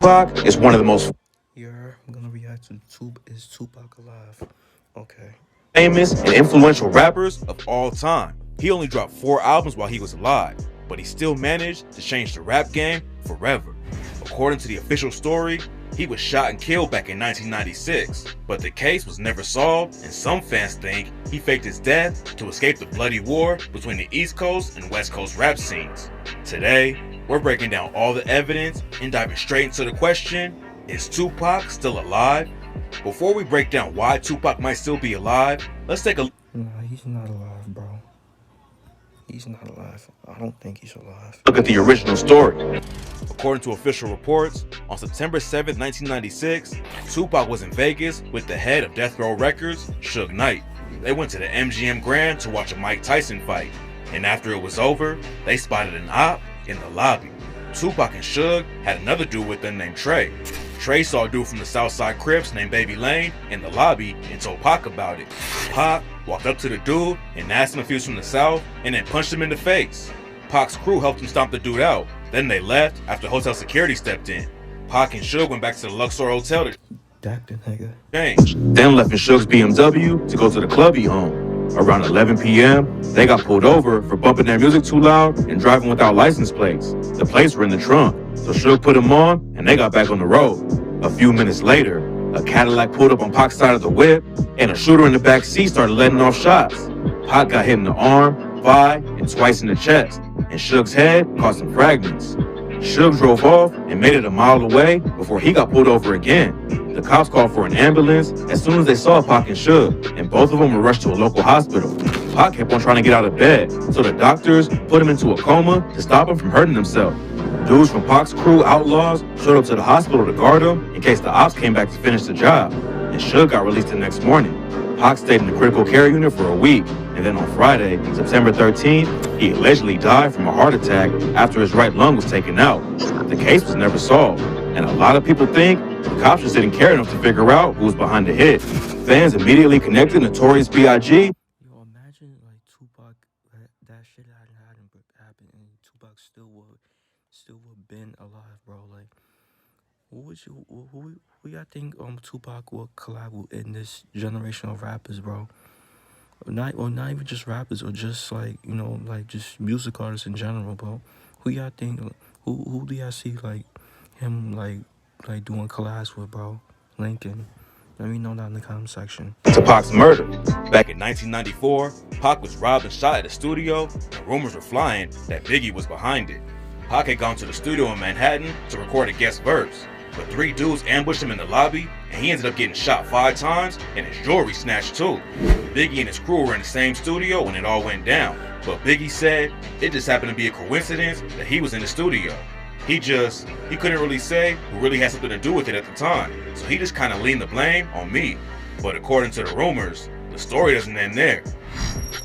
Tupac is one of the most I'm gonna react to Is Tupac alive? Okay. famous and influential rappers of all time. He only dropped 4 albums while he was alive, but he still managed to change the rap game forever. According to the official story, he was shot and killed back in 1996, but the case was never solved, and some fans think he faked his death to escape the bloody war between the East Coast and West Coast rap scenes. Today, we're breaking down all the evidence and diving straight into the question, is Tupac still alive? Before we break down why Tupac might still be alive, let's take a Nah, he's not alive, bro. He's not alive. I don't think he's alive. look at the original story. According to official reports, on September 7, 1996, Tupac was in Vegas with the head of Death Row Records, Suge Knight. They went to the MGM Grand to watch a Mike Tyson fight, and after it was over, they spotted an op in the lobby. Tupac and Suge had another dude with them named Trey. Trey saw a dude from the Southside Crips named Baby Lane in the lobby and told Pac about it. Pac walked up to the dude and asked him if he was from the South and then punched him in the face. Pac's crew helped him stomp the dude out. Then they left after hotel security stepped in. Pac and Suge went back to the Luxor Hotel to That the nigga. change. Then left in Suge's BMW to go to the club he owned. Around 11 p.m., they got pulled over for bumping their music too loud and driving without license plates. The plates were in the trunk, so Suge put them on and they got back on the road. A few minutes later, a Cadillac pulled up on Pac's side of the whip and a shooter in the back seat started letting off shots. Pac got hit in the arm, thigh, and twice in the chest, and Suge's head caught some fragments. Suge drove off and made it a mile away before he got pulled over again. The cops called for an ambulance as soon as they saw Pac and Suge, and both of them were rushed to a local hospital. Pac kept on trying to get out of bed, so the doctors put him into a coma to stop him from hurting himself. Dudes from Pac's crew, Outlaws, showed up to the hospital to guard him in case the ops came back to finish the job, and Suge got released the next morning. Pac stayed in the critical care unit for a week, and then on Friday, September 13th, he allegedly died from a heart attack after his right lung was taken out. The case was never solved, and a lot of people think the cops just didn't care enough to figure out who was behind the hit. Fans immediately connected Notorious B.I.G. Yo, imagine like Tupac, that shit hadn't happened, and Tupac still would been alive, bro. Like, who y'all think Tupac will collab with in this generation of rappers, bro? Or not even just rappers, or just like like just music artists in general, bro. Who y'all think? Who do y'all see like him like doing collabs with, bro? Lincoln. Let me know that in the comment section. To Pac's murder. Back in 1994, Pac was robbed and shot at a studio, and rumors were flying that Biggie was behind it. Pac had gone to the studio in Manhattan to record a guest verse, but 3 dudes ambushed him in the lobby, and he ended up getting shot 5 times and his jewelry snatched too. Biggie and his crew were in the same studio when it all went down, but Biggie said it just happened to be a coincidence that he was in the studio. He couldn't really say who really had something to do with it at the time, so he just kind of leaned the blame on me. But according to the rumors, the story doesn't end there.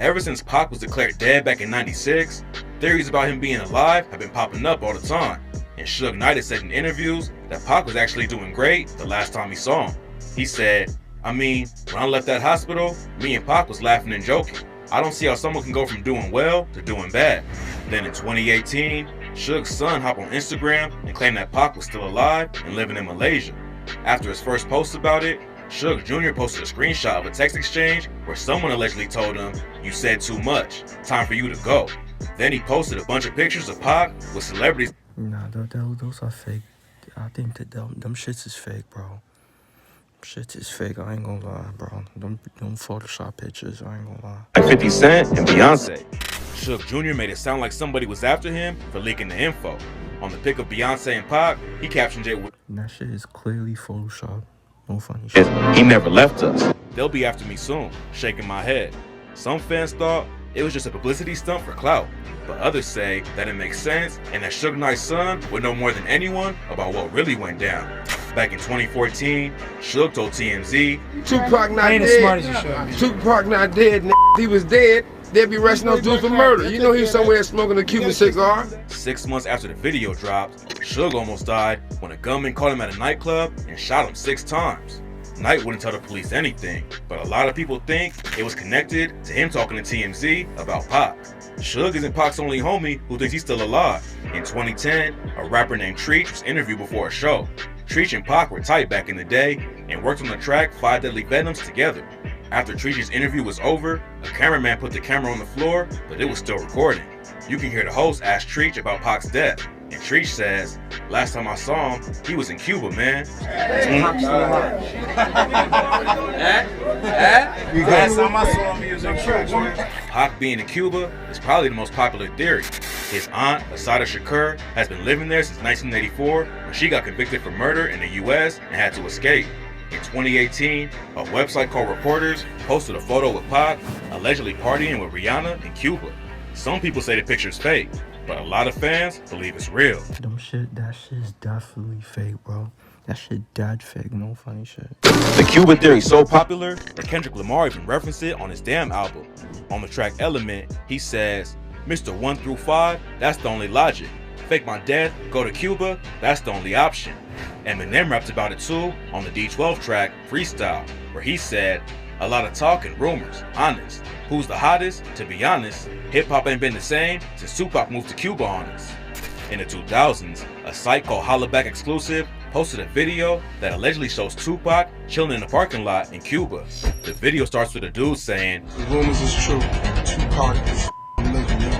Ever since Pac was declared dead back in 96, theories about him being alive have been popping up all the time, and Suge Knight has said in interviews that Pac was actually doing great the last time he saw him. He said, when I left that hospital, me and Pac was laughing and joking. I don't see how someone can go from doing well to doing bad. Then in 2018, Suge's son hopped on Instagram and claimed that Pac was still alive and living in Malaysia. After his first post about it, Suge Jr. posted a screenshot of a text exchange where someone allegedly told him, "You said too much, time for you to go." Then he posted a bunch of pictures of Pac with celebrities. Nah, those are fake. I think that them shits is fake, bro. Shit is fake. I ain't gonna lie, bro. Them Photoshop pictures. I ain't gonna lie. Like 50 Cent and Beyonce. Suge Jr. made it sound like somebody was after him for leaking the info. On the pic of Beyonce and Pac, he captioned it with, And that shit is clearly Photoshop. No funny shit. "He never left us. They'll be after me soon," shaking my head. Some fans thought it was just a publicity stunt for clout, but others say that it makes sense and that Suge Knight's son would know more than anyone about what really went down. Back in 2014, Suge told TMZ, Tupac not Ain't as dead. smart as you should be. Tupac not dead, n***. He was dead. They'd be arresting those dudes for murder. You know he was somewhere smoking a Cuban cigar. 6 months after the video dropped, Suge almost died when a gunman caught him at a nightclub and shot him 6 times. Knight wouldn't tell the police anything, but a lot of people think it was connected to him talking to TMZ about Pac. Suge isn't Pac's only homie who thinks he's still alive. In 2010, a rapper named Treach was interviewed before a show. Treach and Pac were tight back in the day and worked on the track 5 Deadly Venoms together. After Treach's interview was over, a cameraman put the camera on the floor, but it was still recording. You can hear the host ask Treach about Pac's death, and Treach says, "Last time I saw him, he was in Cuba, man." Last time I saw him, he was in Cuba. Pac being in Cuba is probably the most popular theory. His aunt, Asada Shakur, has been living there since 1984 when she got convicted for murder in the US and had to escape. In 2018, a website called Reporters posted a photo with Pac allegedly partying with Rihanna in Cuba. Some people say the picture's fake, but a lot of fans believe it's real. That shit's definitely fake, bro. That shit dead fake, no funny shit. The Cuban theory is so popular that Kendrick Lamar even referenced it on his damn album. On the track Element, he says, "Mr. 1 through 5, that's the only logic. Fake my death, go to Cuba, that's the only option." Eminem rapped about it too on the D12 track Freestyle, where he said, "A lot of talk and rumors, honest. Who's the hottest? To be honest, hip-hop ain't been the same since Tupac moved to Cuba on us." In the 2000s, a site called Hollaback Exclusive posted a video that allegedly shows Tupac chilling in a parking lot in Cuba. The video starts with a dude saying, "The rumors is true. Tupac is living, yo.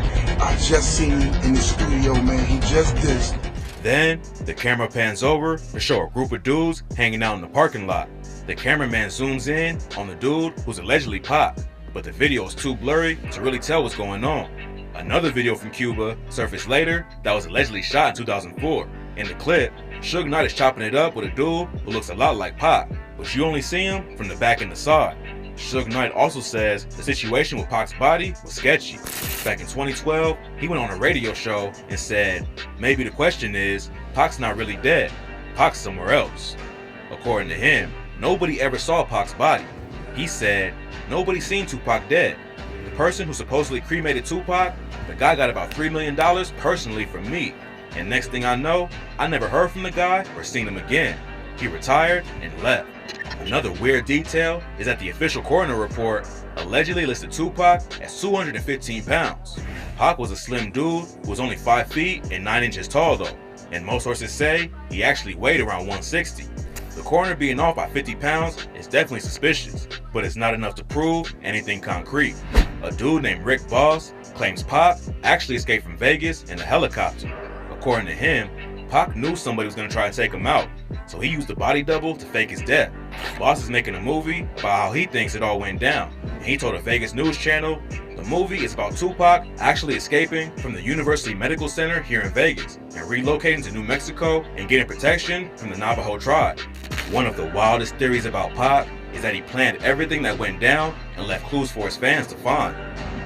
I just seen him in the studio, man. He just dissed." Then, the camera pans over to show a group of dudes hanging out in the parking lot. The cameraman zooms in on the dude who's allegedly Pac, but the video is too blurry to really tell what's going on. Another video from Cuba surfaced later that was allegedly shot in 2004. In the clip, Suge Knight is chopping it up with a dude who looks a lot like Pac, but you only see him from the back and the side. Suge Knight also says the situation with Pac's body was sketchy. Back in 2012, he went on a radio show and said, "Maybe the question is, Pac's not really dead. Pac's somewhere else." According to him, nobody ever saw Pac's body. He said, "Nobody seen Tupac dead. The person who supposedly cremated Tupac, the guy got about $3 million personally from me. And next thing I know, I never heard from the guy or seen him again. He retired and left." Another weird detail is that the official coroner report allegedly listed Tupac as 215 pounds. Pac was a slim dude who was only 5 feet and 9 inches tall though, and most sources say he actually weighed around 160. The coroner being off by 50 pounds is definitely suspicious, but it's not enough to prove anything concrete. A dude named Rick Boss claims Pac actually escaped from Vegas in a helicopter. According to him, Pac knew somebody was going to try to take him out, so he used a body double to fake his death. Boss is making a movie about how he thinks it all went down, and he told a Vegas news channel, the movie is about Tupac actually escaping from the University Medical Center here in Vegas and relocating to New Mexico and getting protection from the Navajo tribe. One of the wildest theories about Pac is that he planned everything that went down and left clues for his fans to find.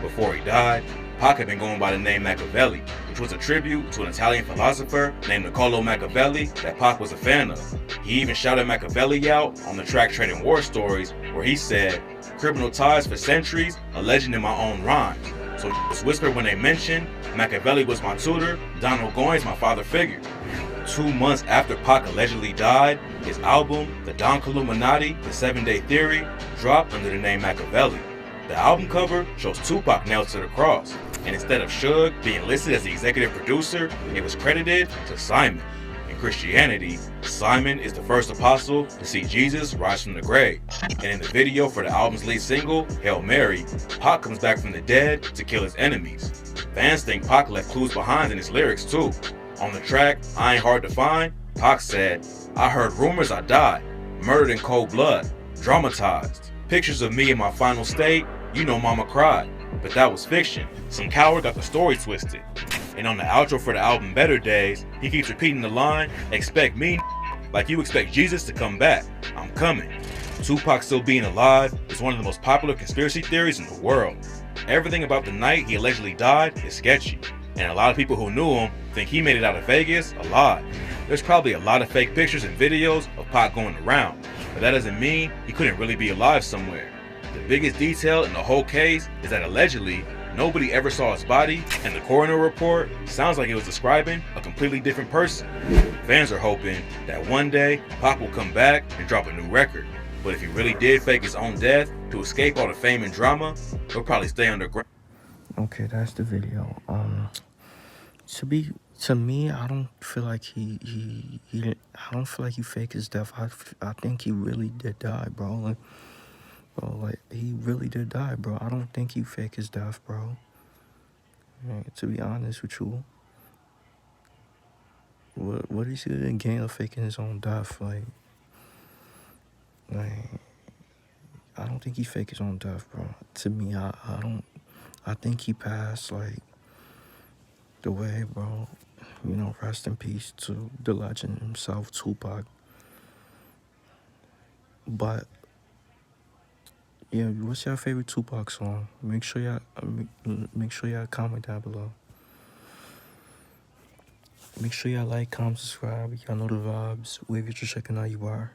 Before he died, Pac had been going by the name Machiavelli, which was a tribute to an Italian philosopher named Niccolò Machiavelli that Pac was a fan of. He even shouted Machiavelli out on the track Trading War Stories, where he said, "Criminal ties for centuries, a legend in my own rhymes." So it's whispered when they mentioned Machiavelli was my tutor, Donald Goines my father figure. 2 months after Pac allegedly died, his album, The Don Illuminati, The 7-Day Theory, dropped under the name Machiavelli. The album cover shows Tupac nailed to the cross, and instead of Suge being listed as the executive producer, it was credited to Simon. In Christianity, Simon is the first apostle to see Jesus rise from the grave, and in the video for the album's lead single, Hail Mary, Pac comes back from the dead to kill his enemies. Fans think Pac left clues behind in his lyrics too. On the track, I Ain't Hard to Find, Pac said, "I heard rumors I died, murdered in cold blood, dramatized. Pictures of me in my final state, you know mama cried. But that was fiction. Some coward got the story twisted." And on the outro for the album Better Days, he keeps repeating the line, "Expect me like you expect Jesus to come back. I'm coming." Tupac still being alive is one of the most popular conspiracy theories in the world. Everything about the night he allegedly died is sketchy, and a lot of people who knew him think he made it out of Vegas alive. There's probably a lot of fake pictures and videos of Pac going around, but that doesn't mean he couldn't really be alive somewhere. The biggest detail in the whole case is that allegedly, nobody ever saw his body, and the coroner report sounds like it was describing a completely different person. Fans are hoping that one day Pac will come back and drop a new record. But if he really did fake his own death to escape all the fame and drama, he'll probably stay underground. Okay, that's the video. To me, I don't feel like I don't feel like he faked his death. I think he really did die, bro. Like he really did die, bro. I don't think he faked his death, bro. Like, to be honest with you, what is he gonna gain of faking his own death? Like I don't think he faked his own death, bro. To me, I don't. I think he passed like the way, bro. You know, rest in peace to the legend himself, Tupac. But yeah, what's your favorite Tupac song? Make sure y'all comment down below. Make sure y'all like, comment, subscribe. Y'all know the vibes. Wave it, just checking out you are.